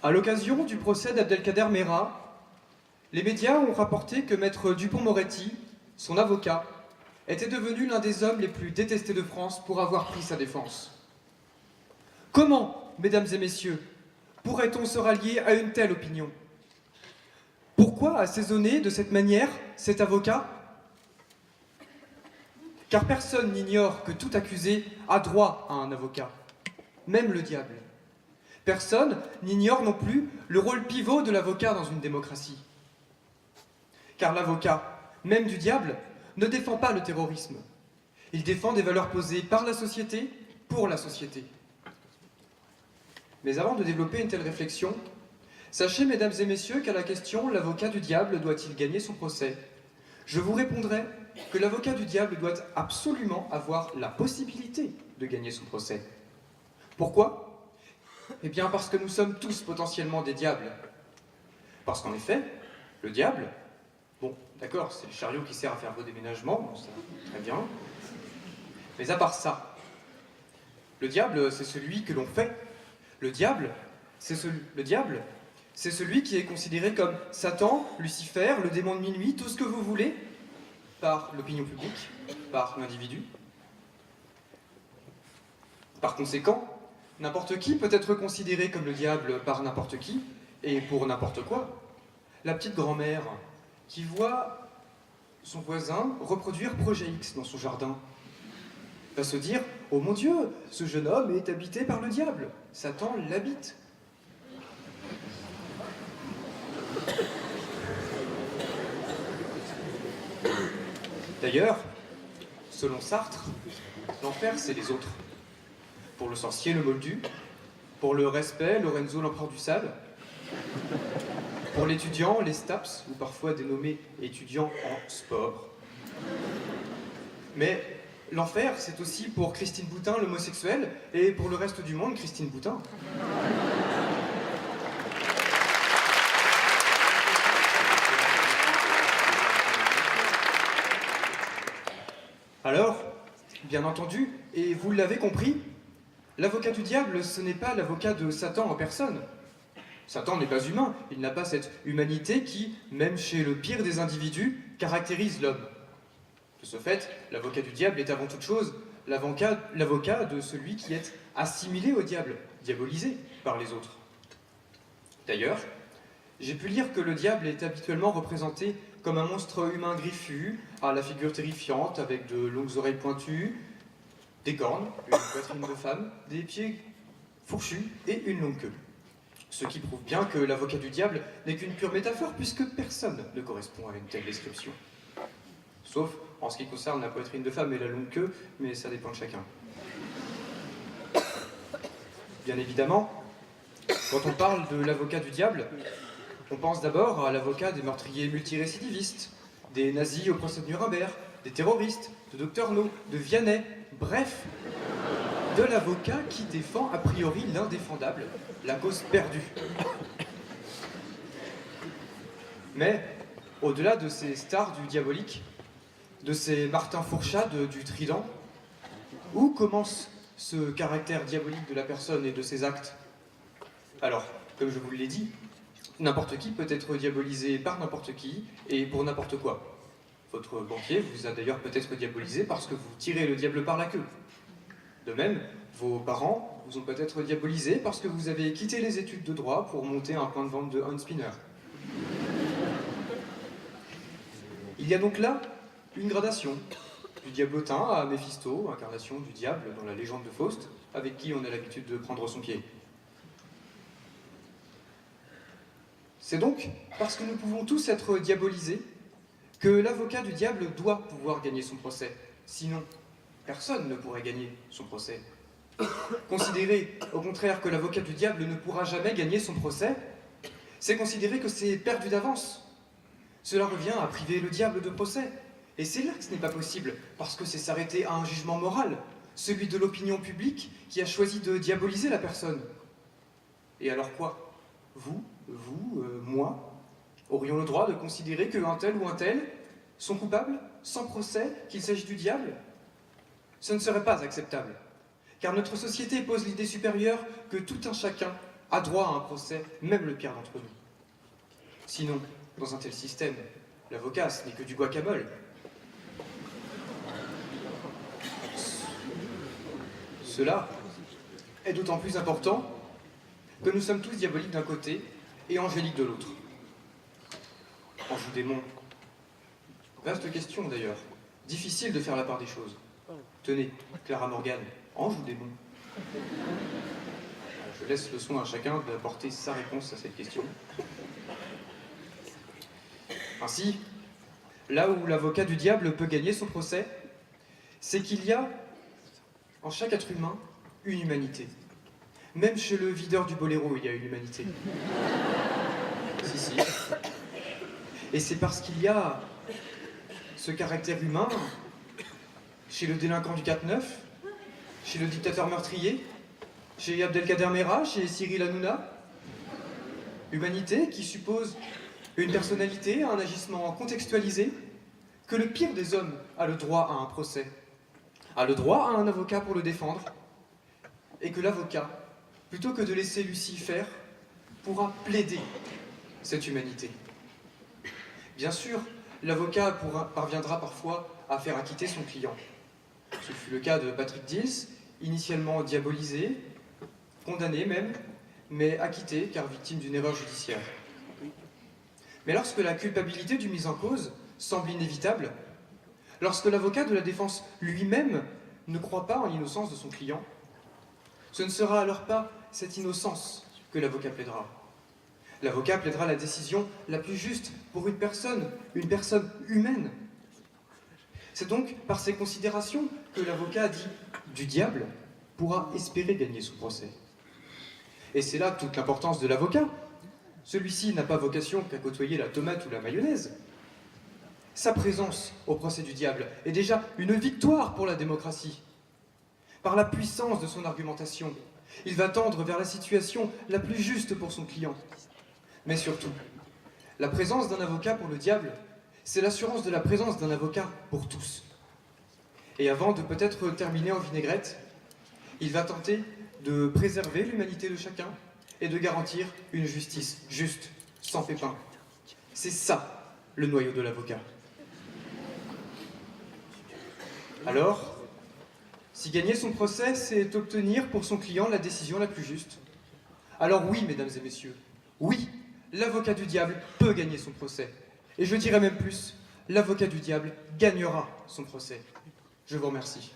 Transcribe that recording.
À l'occasion du procès d'Abdelkader Mera, les médias ont rapporté que Maître Dupond-Moretti, son avocat, était devenu l'un des hommes les plus détestés de France pour avoir pris sa défense. Comment, mesdames et messieurs, pourrait-on se rallier à une telle opinion? Pourquoi assaisonner de cette manière cet avocat? Car personne n'ignore que tout accusé a droit à un avocat, même le diable. Personne n'ignore non plus le rôle pivot de l'avocat dans une démocratie. Car l'avocat, même du diable, ne défend pas le terrorisme. Il défend des valeurs posées par la société, pour la société. Mais avant de développer une telle réflexion, sachez, mesdames et messieurs, qu'à la question « L'avocat du diable doit-il gagner son procès ?» je vous répondrai que l'avocat du diable doit absolument avoir la possibilité de gagner son procès. Pourquoi ? Eh bien parce que nous sommes tous potentiellement des diables. Parce qu'en effet, le diable, bon, d'accord, c'est le chariot qui sert à faire vos déménagements, bon, ça, très bien. Mais à part ça, le diable, c'est celui que l'on fait. Le diable, c'est celui qui est considéré comme Satan, Lucifer, le démon de minuit, tout ce que vous voulez, par l'opinion publique, par l'individu. Par conséquent, n'importe qui peut être considéré comme le diable par n'importe qui, et pour n'importe quoi. La petite grand-mère qui voit son voisin reproduire Projet X dans son jardin va se dire « Oh mon Dieu, ce jeune homme est habité par le diable, Satan l'habite. » D'ailleurs, selon Sartre, l'enfer c'est les autres. Pour le sorcier, le moldu. Pour le respect, Lorenzo, l'empereur du sable. Pour l'étudiant, les STAPS, ou parfois dénommés étudiants en sport. Mais l'enfer, c'est aussi pour Christine Boutin, l'homosexuel, et pour le reste du monde, Christine Boutin. Alors, bien entendu, et vous l'avez compris, l'avocat du diable, ce n'est pas l'avocat de Satan en personne. Satan n'est pas humain, il n'a pas cette humanité qui, même chez le pire des individus, caractérise l'homme. De ce fait, l'avocat du diable est avant toute chose l'avocat de celui qui est assimilé au diable, diabolisé par les autres. D'ailleurs, j'ai pu lire que le diable est habituellement représenté comme un monstre humain griffu, à la figure terrifiante, avec de longues oreilles pointues, des cornes, une poitrine de femme, des pieds fourchus et une longue queue. Ce qui prouve bien que l'avocat du diable n'est qu'une pure métaphore, puisque personne ne correspond à une telle description. Sauf en ce qui concerne la poitrine de femme et la longue queue, mais ça dépend de chacun. Bien évidemment, quand on parle de l'avocat du diable, on pense d'abord à l'avocat des meurtriers multirécidivistes, des nazis au procès de Nuremberg, des terroristes, de Dr No, de Vianney, bref, de l'avocat qui défend a priori l'indéfendable, la cause perdue. Mais, au-delà de ces stars du diabolique, de ces Martin Fourchade du Trident, où commence ce caractère diabolique de la personne et de ses actes? Alors, comme je vous l'ai dit, n'importe qui peut être diabolisé par n'importe qui et pour n'importe quoi. Votre banquier vous a d'ailleurs peut-être diabolisé parce que vous tirez le diable par la queue. De même, vos parents vous ont peut-être diabolisé parce que vous avez quitté les études de droit pour monter un point de vente de hand spinner. Il y a donc là une gradation, du diablotin à Méphisto, incarnation du diable dans la légende de Faust, avec qui on a l'habitude de prendre son pied. C'est donc parce que nous pouvons tous être diabolisés que l'avocat du diable doit pouvoir gagner son procès. Sinon, personne ne pourrait gagner son procès. Considérer, au contraire, que l'avocat du diable ne pourra jamais gagner son procès, c'est considérer que c'est perdu d'avance. Cela revient à priver le diable de procès. Et c'est là que ce n'est pas possible, parce que c'est s'arrêter à un jugement moral, celui de l'opinion publique qui a choisi de diaboliser la personne. Et alors quoi? Vous, moi, aurions le droit de considérer qu'un tel ou un tel sont coupables, sans procès, qu'il s'agit du diable? Ce ne serait pas acceptable, car notre société pose l'idée supérieure que tout un chacun a droit à un procès, même le pire d'entre nous. Sinon, dans un tel système, l'avocat, ce n'est que du guacamole. Cela est d'autant plus important que nous sommes tous diaboliques d'un côté et angéliques de l'autre. Ange ou démon? Vaste question d'ailleurs. Difficile de faire la part des choses. Tenez, Clara Morgan, ange ou démon? Je laisse le soin à chacun d'apporter sa réponse à cette question. Ainsi, là où l'avocat du diable peut gagner son procès, c'est qu'il y a en chaque être humain une humanité. Même chez le videur du boléro, il y a une humanité. Si. Et c'est parce qu'il y a ce caractère humain chez le délinquant du 4-9, chez le dictateur meurtrier, chez Abdelkader Mera, chez Cyril Hanouna. Humanité qui suppose une personnalité, un agissement contextualisé, que le pire des hommes a le droit à un procès, a le droit à un avocat pour le défendre, et que l'avocat, plutôt que de laisser Lucie faire, pourra plaider cette humanité. Bien sûr, l'avocat parviendra parfois à faire acquitter son client. Ce fut le cas de Patrick Dils, initialement diabolisé, condamné même, mais acquitté car victime d'une erreur judiciaire. Mais lorsque la culpabilité du mis en cause semble inévitable, lorsque l'avocat de la défense lui-même ne croit pas en l'innocence de son client, ce ne sera alors pas cette innocence que l'avocat plaidera. L'avocat plaidera la décision la plus juste pour une personne humaine. C'est donc par ces considérations que l'avocat dit du diable pourra espérer gagner son procès. Et c'est là toute l'importance de l'avocat. Celui-ci n'a pas vocation qu'à côtoyer la tomate ou la mayonnaise. Sa présence au procès du diable est déjà une victoire pour la démocratie. Par la puissance de son argumentation, il va tendre vers la situation la plus juste pour son client. Mais surtout, la présence d'un avocat pour le diable, c'est l'assurance de la présence d'un avocat pour tous. Et avant de peut-être terminer en vinaigrette, il va tenter de préserver l'humanité de chacun et de garantir une justice juste, sans pépin. C'est ça, le noyau de l'avocat. Alors, si gagner son procès, c'est obtenir pour son client la décision la plus juste, alors oui, mesdames et messieurs, oui, l'avocat du diable peut gagner son procès. Et je dirais même plus, l'avocat du diable gagnera son procès. Je vous remercie.